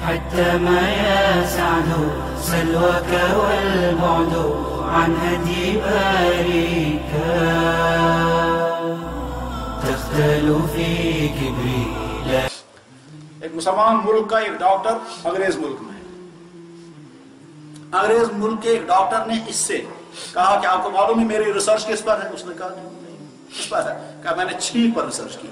حتى ما يسعد سلوك والبعد عن هدي باريك تختل في كبري. ایک مسلمان ملک کا ایک ڈاکٹر انگریز ملک میں ہے. انگریز ملک کے ایک ڈاکٹر نے اس سے کہا کہ آپ کو معلوم ہے میری ریسرچ کس پر ہے؟ اس نے کہا نہیں کس پر ہے؟ کہا میں نے چھینک پر ریسرچ کی.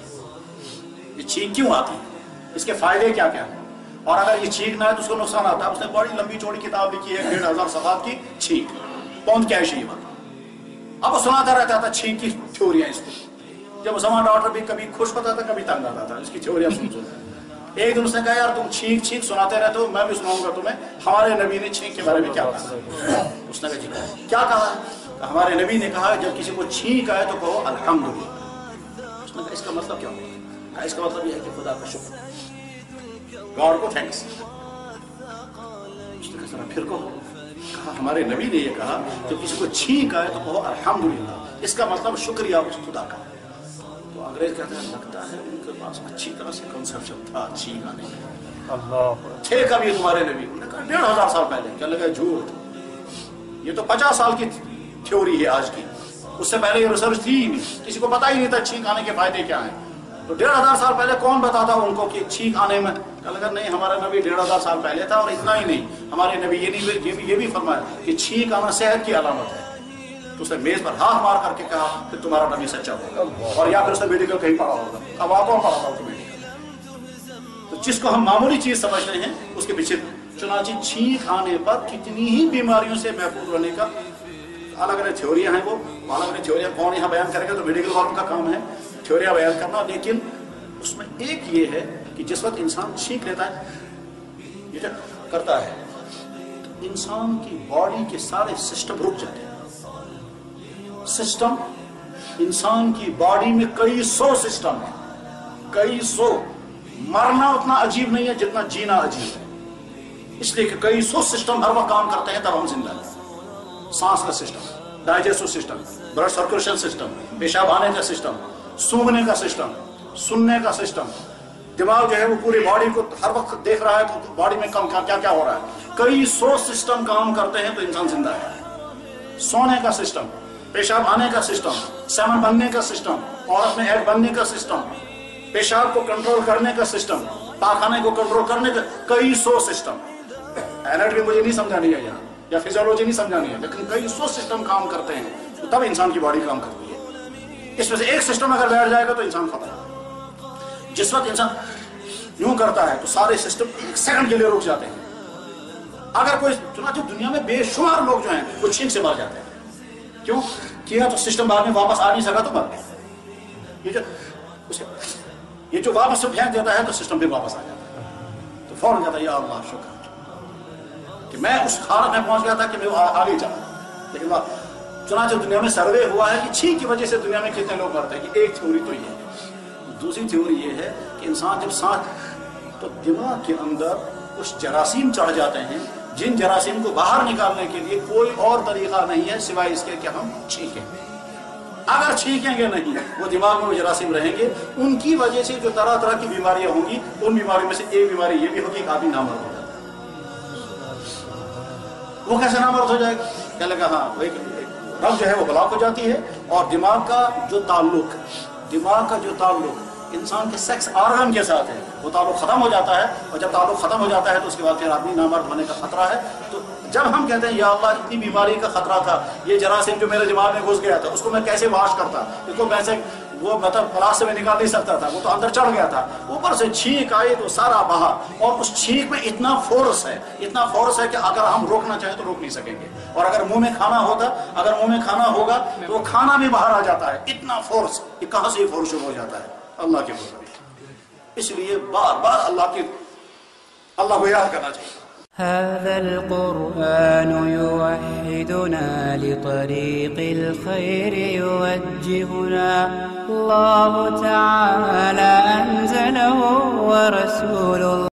یہ چھینک کیوں آتی ہے؟ اس کے فائدے کیا کیا ہیں؟ اور اگر یہ چھینک نہ ہے تو اس کو نقصان آتا ہے. اس نے بڑی لمبی چوڑی کتاب لکھی ہے 1500 صفحات کی چھینک. پونت کیا ہے یہ بات؟ اب وہ سناتا رہتا تھا چھینک کی تھیوریاں اس کو. جب مسلمان ڈاکٹر بھی کبھی خوش ہوتا تھا کبھی تنگ آتا تھا اس کی تھیوریاں سن. ایک دن اس نے کہا یار تم چھینک چھینک سناتے رہتے ہو میں بھی سناؤں گا تمہیں ہمارے نبی نے چھینک کے بارے میں کیا کہا. اس نے کہا کیا کہا؟ ہمارے نبی نے کہا جب کسی کو چھینک آئے تو کہو الحمدللہ. اس نے کہا اس کا مطلب کیا ہوگا؟ اس کا مطلب یہ ہے کہ خدا کا شکر, گاڈ کو تھینکس. اس نے کہا پھر کہو. کہا ہمارے نبی نے یہ کہا جب کسی کو چھینک آئے تو کہو الحمدللہ, اس کا مطلب شکریہ اس خدا کا. تو انگریز کہتے ہیں لگتا ہے ان کے پاس اچھی طرح سے کنسپشن تھا چھینک آنے کا. تھے کبھی تمہارے نبی؟ انہوں نے کہا 1500 سال پہلے. کیا لگا جھوٹ, یہ تو 50 سال کی تھیوری ہے آج کی. اس سے پہلے یہ ریسرچ تھی ہی نہیں, کسی کو پتا ہی نہیں تھا چھینک آنے کے فائدے کیا ہیں. تو 1500 سال پہلے کون بتاتا ان کو کہ چھینک آنے میں؟ کہا لگا نہیں ہمارا نبی 1500 سال پہلے تھا. اور اتنا ہی نہیں, ہمارے نبی یہ بھی فرمایا کہ چھینک آنا صحت کی علامت ہے. تو اس نے میز پر ہاتھ مار کر کے کہا کہ تمہارا نبی سچا ہوگا. اور یا پھر اس نے میڈیکل کہیں پڑھا ہوگا. اب آپ کون پڑھا تھا میڈیکل؟ تو جس کو ہم معمولی چیز سمجھتے ہیں اس کے پیچھے. چنانچہ چھینک آنے پر کتنی ہی بیماریوں سے محفوظ رہنے کا الگ الگ تھیوریاں ہیں. وہ الگ الگ تھیوریاں کون یہاں بیان کرے گا؟ تو میڈیکل والوں کا کام ہے تھیوریاں بیان کرنا. لیکن اس میں ایک یہ ہے کہ جس وقت انسان چھینک لیتا ہے یہ جو کرتا ہے تو انسان کی باڈی کے سارے سسٹم رک جاتے ہیں. سسٹم انسان کی باڈی میں کئی سو سسٹم ہیں, کئی سو. مرنا اتنا عجیب نہیں ہے جتنا جینا عجیب ہے. اس لیے کہ کئی سو سسٹم ہر وقت کام کرتے ہیں تب ہم زندہ ہیں. سانس کا system, digestive system, blood circulation system, پیشاب آنے کا سسٹم, سونگنے کا سسٹم, سننے کا سسٹم. دماغ جو ہے وہ پوری باڈی کو ہر وقت دیکھ رہا ہے تو باڈی میں کیا کیا ہو رہا ہے. کئی سو سسٹم کام کرتے ہیں تو انسان زندہ ہے. سونے کا سسٹم, پیشاب آنے کا سسٹم, سیمن بننے کا سسٹم, عورت میں ایگ بننے کا سسٹم, پیشاب کو کنٹرول کرنے کا سسٹم, پاخانے کو کنٹرول کرنے کا کئی سو سسٹم. ایناٹمی مجھے نہیں سمجھانی ہے یہاں یا فزیولوجی نہیں سمجھانی ہے, لیکن کئی سو سسٹم کام کرتے ہیں تو تب انسان کی باڈی کام کرتی ہے. اس میں سے ایک سسٹم اگر بیٹھ جائے گا تو انسان ختم. جس وقت انسان یوں کرتا ہے تو سارے سسٹم ایک سیکنڈ کے لیے رک جاتے ہیں. اگر کوئی چنانچہ دنیا میں بے شمار لوگ جو ہیں وہ چھینک سے مر جاتے ہیں. کیوں کیا؟ تو سسٹم بعد میں واپس آ نہیں سکا تو مر گیا. یہ جو واپس سے پھینک دیتا ہے تو سسٹم بھی واپس آ جاتا ہے. تو فوراً کہتا ہے یا اللہ شکر کہ میں اس حالت میں پہنچ گیا تھا کہ میں آگے جاؤں. لیکن چنانچہ دنیا میں سروے ہوا ہے کہ چھینک کی وجہ سے دنیا میں کتنے لوگ مرتے ہیں. کہ ایک تھیوری تو یہ ہے. دوسری تھیوری یہ ہے کہ انسان جب سانس تو دماغ کے اندر کچھ جراثیم چڑھ جاتے ہیں جن جراثیم کو باہر نکالنے کے لیے کوئی اور طریقہ نہیں ہے سوائے اس کے کہ ہم چھینکیں. اگر چھینکیں گے نہیں وہ دماغ میں وہ جراثیم رہیں گے. ان کی وجہ سے جو طرح طرح کی بیماریاں ہوں گی ان بیماریوں میں سے ایک بیماری یہ بھی ہوگی کہ آدمی نامرد ہو جاتا ہے. وہ کیسے نامرد ہو جائے گا؟ کیا لگا ہاں رگ جو ہے وہ بلاک ہو جاتی ہے اور دماغ کا جو تعلق انسان کے سیکس آرگن کے ساتھ ہے وہ تعلق ختم ہو جاتا ہے. اور جب تعلق ختم ہو جاتا ہے تو اس کے بعد پھر آدمی نامرد ہونے کا خطرہ ہے. تو جب ہم کہتے ہیں یا اللہ اتنی بیماری کا خطرہ تھا, یہ جراثیم جو میرے دماغ میں گھس گیا تھا اس کو میں کیسے واش کرتا, اس کو ویسے وہ مطلب پلاس سے میں نکال نہیں سکتا تھا, وہ تو اندر چڑھ گیا تھا. اوپر سے چھینک آئی تو سارا بہا. اور اس چھینک میں اتنا فورس ہے کہ اگر ہم روکنا چاہیں تو روک نہیں سکیں گے. اور اگر منہ میں کھانا ہوگا تو وہ کھانا بھی باہر آ جاتا ہے. اتنا فورس, یہ کہاں سے یہ فورس شروع ہو جاتا ہے؟ اللہ کے فضل. اس لیے بار بار اللہ کو یاد کرنا چاہیے. هذا القرآن يوحدنا لطريق الخير يوجهنا الله تعالى أنزله ورسول الله